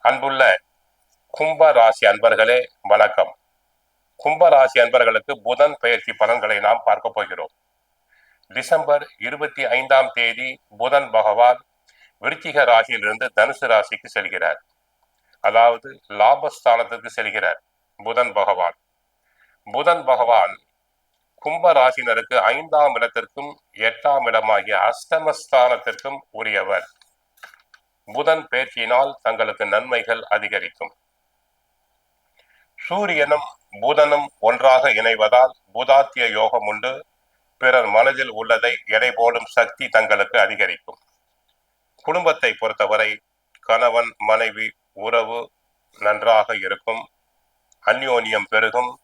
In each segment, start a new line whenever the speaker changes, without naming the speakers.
அன்புள்ள கும்ப ராசி அன்பர்களே, வணக்கம். கும்ப ராசி அன்பர்களுக்கு புதன் பெயர்ச்சி பலன்களை நாம் பார்க்க போகிறோம். டிசம்பர் 25ஆம் தேதி புதன் பகவான் விருச்சிக ராசியிலிருந்து தனுசு ராசிக்கு செல்கிறார். அதாவது லாபஸ்தானத்திற்கு செல்கிறார் புதன் பகவான். புதன் பகவான் கும்ப ராசினருக்கு 5ஆம் இடத்திற்கும் 8ஆம் இடமாகிய அஷ்டமஸ்தானத்திற்கும் உரியவர். புதன் பெயர்ச்சியினால் தங்களுக்கு நன்மைகள் அதிகரிக்கும். சூரியனும் புதனும் ஒன்றாக இணைவதால் புதாத்திய யோகம் உண்டு. பிறர் மனதில் உள்ளதை எடை போடும் சக்தி தங்களுக்கு அதிகரிக்கும். குடும்பத்தை பொறுத்தவரை கணவன் மனைவி உறவு நன்றாக இருக்கும். அந்யோன்யம் பெருகும்.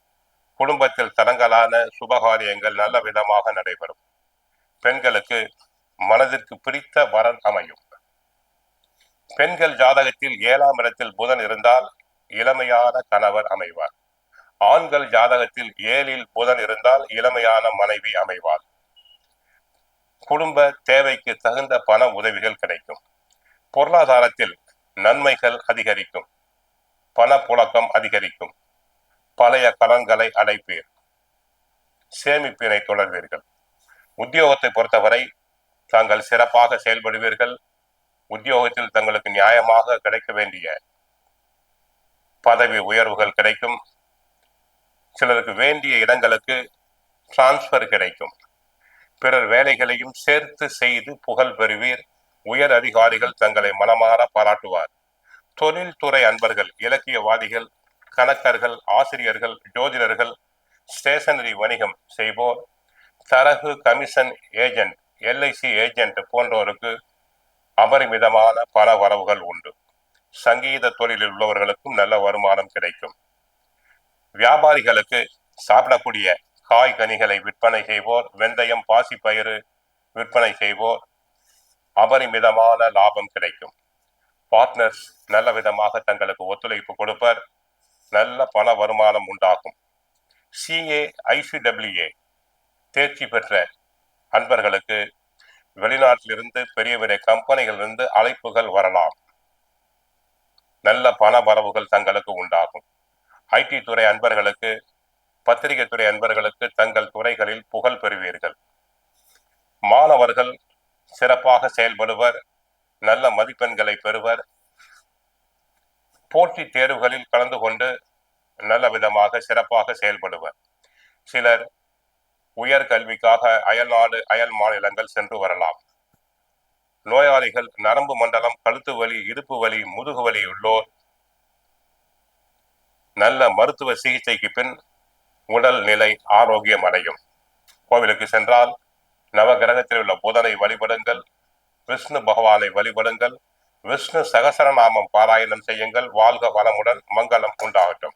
குடும்பத்தில் தடங்கலான சுபகாரியங்கள் நல்ல விதமாக நடைபெறும். பெண்களுக்கு மனதிற்கு பிடித்த வரன் அமையும். பெண்கள் ஜாதகத்தில் 7ஆம் இடத்தில் புதன் இருந்தால் இளமையான கணவர் அமைவார். ஆண்கள் ஜாதகத்தில் 7இல் புதன் இருந்தால் இளமையான மனைவி அமைவார். குடும்ப தேவைக்கு தகுந்த பண உதவிகள் கிடைக்கும். பொருளாதாரத்தில் நன்மைகள் அதிகரிக்கும். பணப்புழக்கம் அதிகரிக்கும். பழைய கடன்களை அடைப்பீர். சேமிப்பினை தொடர்வீர்கள். உத்தியோகத்தை பொறுத்தவரை தாங்கள் சிறப்பாக செயல்படுவீர்கள். உத்தியோகத்தில் தங்களுக்கு நியாயமாக கிடைக்க வேண்டிய பதவி உயர்வுகள் கிடைக்கும். சிலருக்கு வேண்டிய இடங்களுக்கு டிரான்ஸ்பர் கிடைக்கும். பிறர் வேலைகளையும் சேர்த்து செய்து புகழ் பெறுவீர். உயர் அதிகாரிகள் தங்களை மனமாற பாராட்டுவார். தொழில்துறை அன்பர்கள், இலக்கியவாதிகள், கணக்கர்கள், ஆசிரியர்கள், ஜோதிடர்கள், ஸ்டேஷனரி வணிகம் செய்வோர், தரகு கமிஷன் ஏஜென்ட், LIC ஏஜென்ட் போன்றோருக்கு அபரிமிதமான பண வரவுகள் உண்டு. சங்கீத தொழிலில் உள்ளவர்களுக்கும் நல்ல வருமானம் கிடைக்கும். வியாபாரிகளுக்கு சாப்பிடக்கூடிய காய் கனிகளை விற்பனை செய்வோர், வெந்தயம், பாசிப்பயிறு விற்பனை செய்வோர் அபரிமிதமான லாபம் கிடைக்கும். பார்ட்னர்ஸ் நல்ல விதமாக தங்களுக்கு ஒத்துழைப்பு கொடுப்பர். நல்ல பண வருமானம் உண்டாகும். CA ICWA தேர்ச்சி பெற்ற அன்பர்களுக்கு வெளிநாட்டிலிருந்து பெரிய பெரிய கம்பெனிகளிலிருந்து அழைப்புகள் வரலாம். நல்ல பண வரவுகள் தங்களுக்கு உண்டாகும். IT துறை அன்பர்களுக்கு, பத்திரிகை துறை அன்பர்களுக்கு தங்கள் துறைகளில் புகழ் பெறுவீர்கள். மாணவர்கள் சிறப்பாக செயல்படுவர். நல்ல மதிப்பெண்களை பெறுவர். போட்டித் தேர்வுகளில் கலந்து கொண்டு நல்ல விதமாக சிறப்பாக செயல்படுவர். சிலர் உயர்கல்விக்காக அயல்நாடு அயல் மாநிலங்கள் சென்று வரலாம். நோயாளிகள், நரம்பு மண்டலம், கழுத்து வலி, இடுப்பு வலி, முதுகு வலி உள்ளோர் நல்ல மருத்துவ சிகிச்சைக்கு பின் உடல் நிலை ஆரோக்கியம் அடையும். கோவிலுக்கு சென்றால் நவகிரகத்தில் உள்ள புதனை வழிபடுங்கள். விஷ்ணு பகவானை வழிபடுங்கள். விஷ்ணு சகசரநாமம் பாராயணம் செய்யுங்கள். வாழ்க வளமுடன், மங்களம் உண்டாகட்டும்.